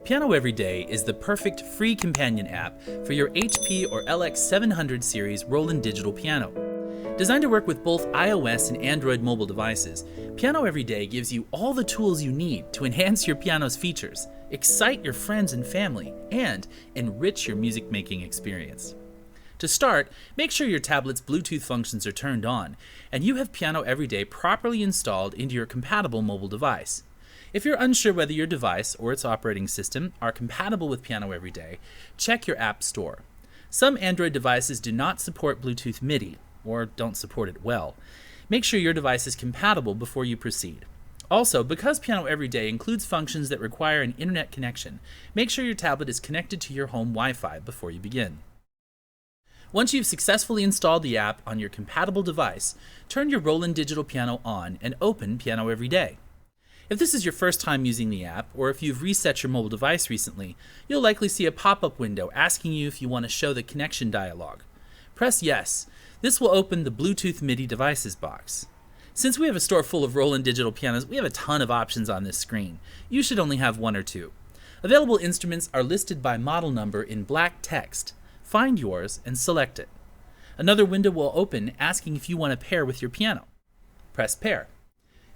Piano Everyday is the perfect free companion app for your HP or LX700 series Roland digital piano. Designed to work with both iOS and Android mobile devices, Piano Everyday gives you all the tools you need to enhance your piano's features, excite your friends and family, and enrich your music-making experience. To start, make sure your tablet's Bluetooth functions are turned on, and you have Piano Everyday properly installed into your compatible mobile device. If you're unsure whether your device or its operating system are compatible with Piano Everyday, check your app store. Some Android devices do not support Bluetooth MIDI, or don't support it well. Make sure your device is compatible before you proceed. Also, because Piano Everyday includes functions that require an internet connection, make sure your tablet is connected to your home Wi-Fi before you begin. Once you've successfully installed the app on your compatible device, turn your Roland digital piano on and open Piano Everyday. If this is your first time using the app, or if you've reset your mobile device recently, you'll likely see a pop-up window asking you if you want to show the connection dialog. Press Yes. This will open the Bluetooth MIDI devices box. Since we have a store full of Roland digital pianos, we have a ton of options on this screen. You should only have one or two. Available instruments are listed by model number in black text. Find yours and select it. Another window will open asking if you want to pair with your piano. Press Pair.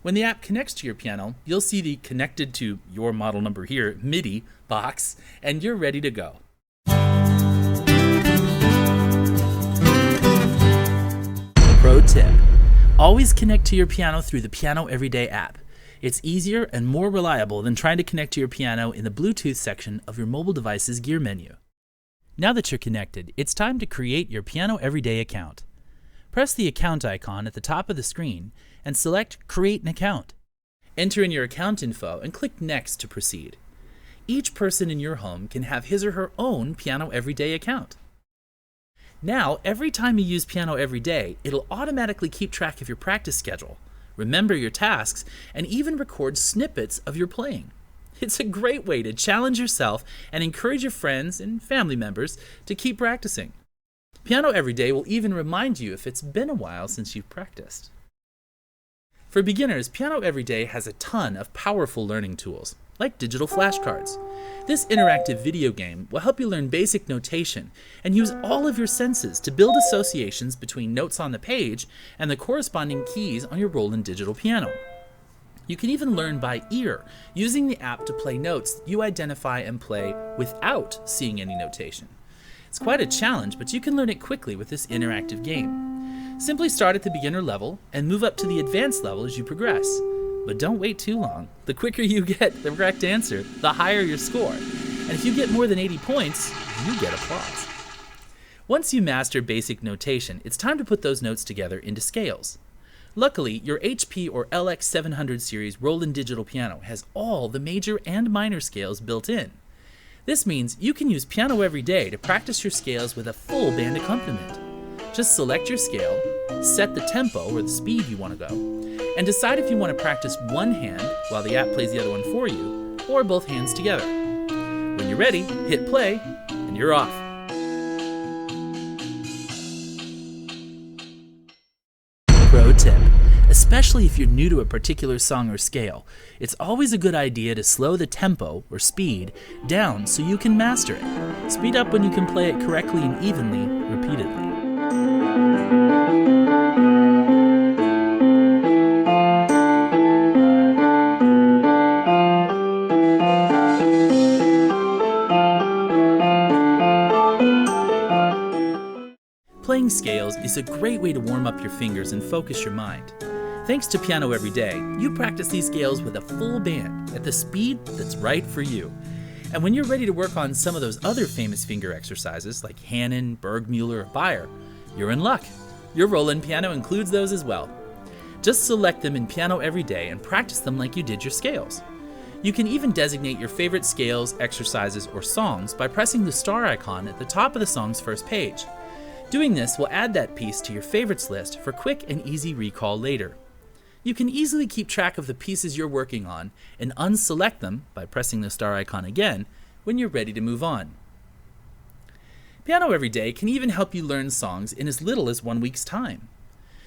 When the app connects to your piano, you'll see the Connected to Your Model Number Here MIDI box, and you're ready to go. Pro tip: always connect to your piano through the Piano Everyday app. It's easier and more reliable than trying to connect to your piano in the Bluetooth section of your mobile device's gear menu. Now that you're connected, it's time to create your Piano Everyday account. Press the account icon at the top of the screen and select Create an Account. Enter in your account info and click Next to proceed. Each person in your home can have his or her own Piano Everyday account. Now, every time you use Piano Everyday, it'll automatically keep track of your practice schedule, remember your tasks, and even record snippets of your playing. It's a great way to challenge yourself and encourage your friends and family members to keep practicing. Piano Everyday will even remind you if it's been a while since you've practiced. For beginners, Piano Everyday has a ton of powerful learning tools, like digital flashcards. This interactive video game will help you learn basic notation and use all of your senses to build associations between notes on the page and the corresponding keys on your Roland digital piano. You can even learn by ear, using the app to play notes that you identify and play without seeing any notation. It's quite a challenge, but you can learn it quickly with this interactive game. Simply start at the beginner level and move up to the advanced level as you progress. But don't wait too long. The quicker you get the correct answer, the higher your score. And if you get more than 80 points, you get applause. Once you master basic notation, it's time to put those notes together into scales. Luckily, your HP or LX700 series Roland digital piano has all the major and minor scales built in. This means you can use Piano Everyday to practice your scales with a full band accompaniment. Just select your scale, set the tempo or the speed you want to go, and decide if you want to practice one hand while the app plays the other one for you, or both hands together. When you're ready, hit play, and you're off. Pro tip: especially if you're new to a particular song or scale, it's always a good idea to slow the tempo, or speed, down so you can master it. Speed up when you can play it correctly and evenly, repeatedly. Playing scales is a great way to warm up your fingers and focus your mind. Thanks to Piano Everyday, you practice these scales with a full band at the speed that's right for you. And when you're ready to work on some of those other famous finger exercises like Hanon, Bergmuller, or Beyer, you're in luck. Your Roland piano includes those as well. Just select them in Piano Everyday and practice them like you did your scales. You can even designate your favorite scales, exercises, or songs by pressing the star icon at the top of the song's first page. Doing this will add that piece to your favorites list for quick and easy recall later. You can easily keep track of the pieces you're working on and unselect them by pressing the star icon again when you're ready to move on. Piano Everyday can even help you learn songs in as little as 1 week's time.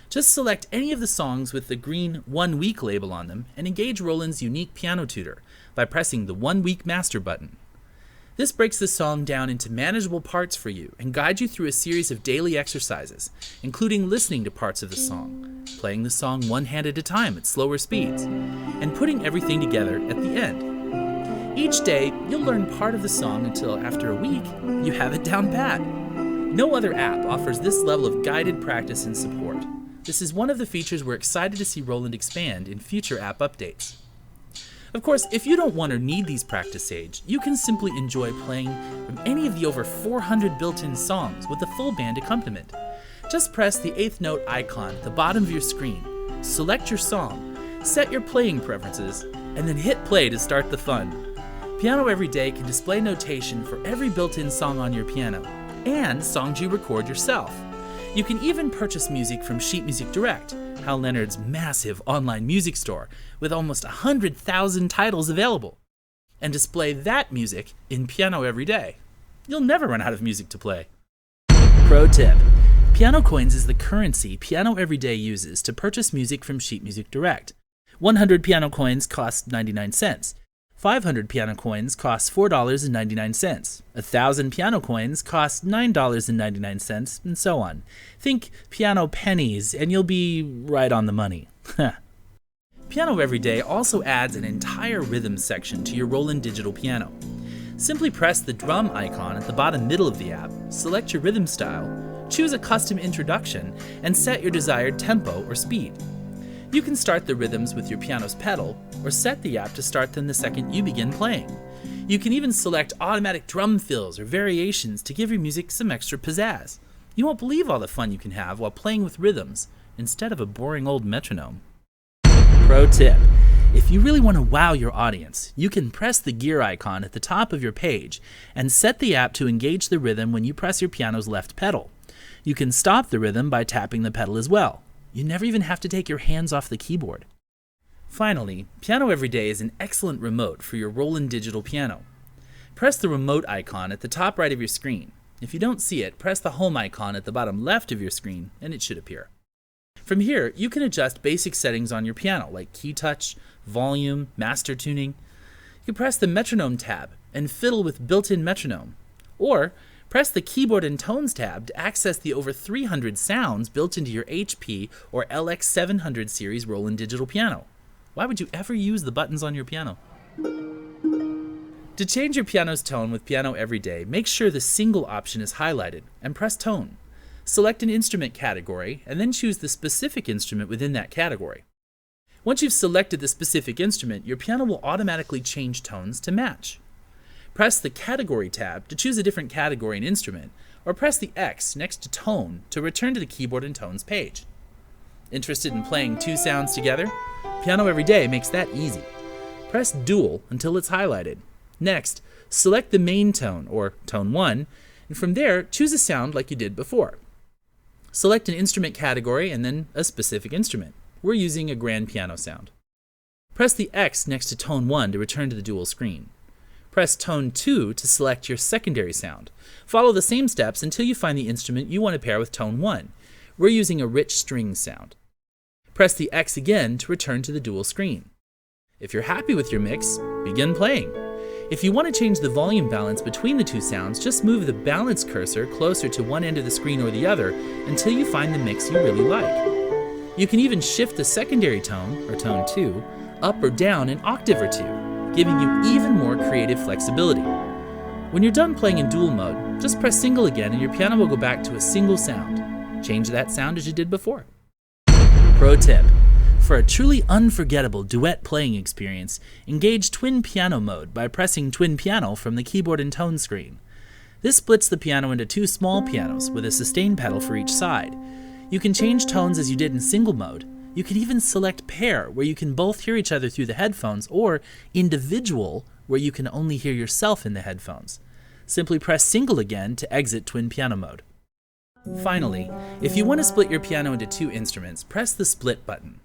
Just select any of the songs with the green 1 week label on them and engage Roland's unique piano tutor by pressing the 1 week master button. This breaks the song down into manageable parts for you and guides you through a series of daily exercises, including listening to parts of the song, playing the song one hand at a time at slower speeds, and putting everything together at the end. Each day, you'll learn part of the song until after a week, you have it down pat. No other app offers this level of guided practice and support. This is one of the features we're excited to see Roland expand in future app updates. Of course, if you don't want or need these practice aids, you can simply enjoy playing from any of the over 400 built-in songs with a full band accompaniment. Just press the 8th note icon at the bottom of your screen, select your song, set your playing preferences, and then hit play to start the fun. Piano Everyday can display notation for every built-in song on your piano, and songs you record yourself. You can even purchase music from Sheet Music Direct, Hal Leonard's massive online music store with almost 100,000 titles available, and display that music in Piano Everyday. You'll never run out of music to play. Pro tip: Piano Coins is the currency Piano Everyday uses to purchase music from Sheet Music Direct. 100 piano coins cost 99 cents. 500 piano coins cost $4.99. 1,000 piano coins cost $9.99, and so on. Think piano pennies, and you'll be right on the money. Piano Everyday also adds an entire rhythm section to your Roland digital piano. Simply press the drum icon at the bottom middle of the app, select your rhythm style, choose a custom introduction, and set your desired tempo or speed. You can start the rhythms with your piano's pedal, or set the app to start them the second you begin playing. You can even select automatic drum fills or variations to give your music some extra pizzazz. You won't believe all the fun you can have while playing with rhythms, instead of a boring old metronome. Pro tip: if you really want to wow your audience, you can press the gear icon at the top of your page and set the app to engage the rhythm when you press your piano's left pedal. You can stop the rhythm by tapping the pedal as well. You never even have to take your hands off the keyboard. Finally, Piano Everyday is an excellent remote for your Roland digital piano. Press the remote icon at the top right of your screen. If you don't see it, press the home icon at the bottom left of your screen and it should appear. From here, you can adjust basic settings on your piano like key touch, volume, master tuning. You can press the metronome tab and fiddle with built-in metronome. Or press the Keyboard and Tones tab to access the over 300 sounds built into your HP or LX700 series Roland digital piano. Why would you ever use the buttons on your piano? To change your piano's tone with Piano Everyday, make sure the single option is highlighted and press Tone. Select an instrument category and then choose the specific instrument within that category. Once you've selected the specific instrument, your piano will automatically change tones to match. Press the Category tab to choose a different category and instrument, or press the X next to Tone to return to the Keyboard and Tones page. Interested in playing two sounds together? Piano Everyday makes that easy. Press Dual until it's highlighted. Next, select the main tone, or tone 1, and from there, choose a sound like you did before. Select an instrument category and then a specific instrument. We're using a grand piano sound. Press the X next to tone 1 to return to the dual screen. Press tone 2 to select your secondary sound. Follow the same steps until you find the instrument you want to pair with tone 1. We're using a rich string sound. Press the X again to return to the dual screen. If you're happy with your mix, begin playing. If you want to change the volume balance between the two sounds, just move the balance cursor closer to one end of the screen or the other until you find the mix you really like. You can even shift the secondary tone, or tone 2, up or down an octave or two, giving you even more creative flexibility. When you're done playing in dual mode, just press single again and your piano will go back to a single sound. Change that sound as you did before. Pro tip: for a truly unforgettable duet playing experience, engage Twin Piano mode by pressing Twin Piano from the Keyboard and Tone screen. This splits the piano into two small pianos with a sustain pedal for each side. You can change tones as you did in single mode. You can even select pair, where you can both hear each other through the headphones, or individual, where you can only hear yourself in the headphones. Simply press single again to exit Twin Piano mode. Finally, if you want to split your piano into two instruments, press the split button.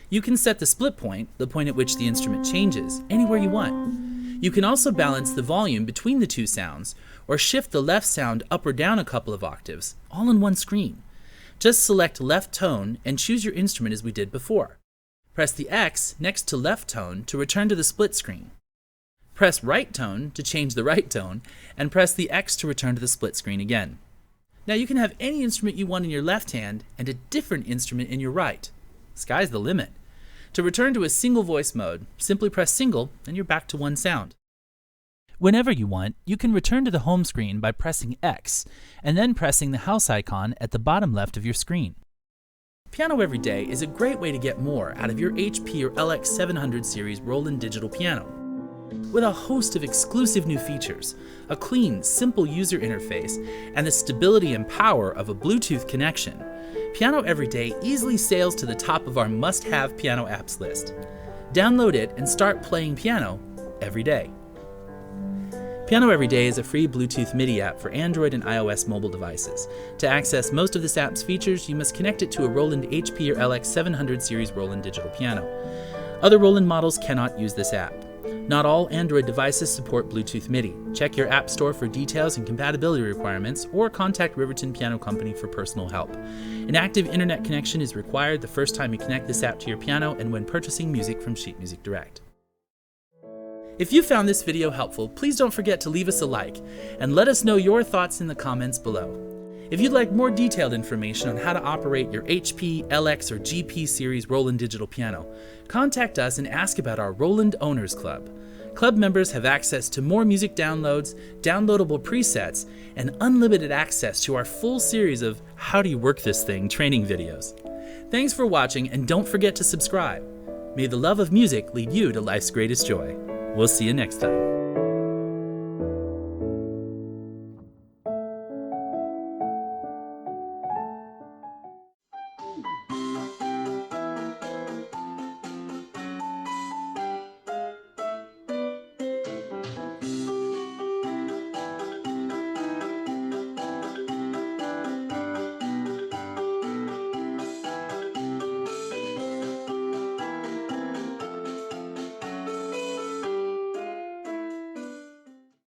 You can set the split point, the point at which the instrument changes, anywhere you want. You can also balance the volume between the two sounds, or shift the left sound up or down a couple of octaves, all in one screen. Just select left tone and choose your instrument as we did before. Press the X next to left tone to return to the split screen. Press right tone to change the right tone, and press the X to return to the split screen again. Now you can have any instrument you want in your left hand and a different instrument in your right. Sky's the limit. To return to a single voice mode, simply press single and you're back to one sound. Whenever you want, you can return to the home screen by pressing X and then pressing the house icon at the bottom left of your screen. Piano Every Day is a great way to get more out of your HP or LX700 series Roland digital piano. With a host of exclusive new features, a clean, simple user interface, and the stability and power of a Bluetooth connection, Piano Every Day easily sails to the top of our must-have piano apps list. Download it and start playing piano every day. Piano Every Day is a free Bluetooth MIDI app for Android and iOS mobile devices. To access most of this app's features, you must connect it to a Roland HP or LX700 series Roland digital piano. Other Roland models cannot use this app. Not all Android devices support Bluetooth MIDI. Check your app store for details and compatibility requirements, or contact Riverton Piano Company for personal help. An active internet connection is required the first time you connect this app to your piano and when purchasing music from Sheet Music Direct. If you found this video helpful, please don't forget to leave us a like and let us know your thoughts in the comments below. If you'd like more detailed information on how to operate your HP, LX, or GP series Roland digital piano, contact us and ask about our Roland Owners Club. Club members have access to more music downloads, downloadable presets, and unlimited access to our full series of How Do You Work This Thing training videos. Thanks for watching, and don't forget to subscribe. May the love of music lead you to life's greatest joy. We'll see you next time.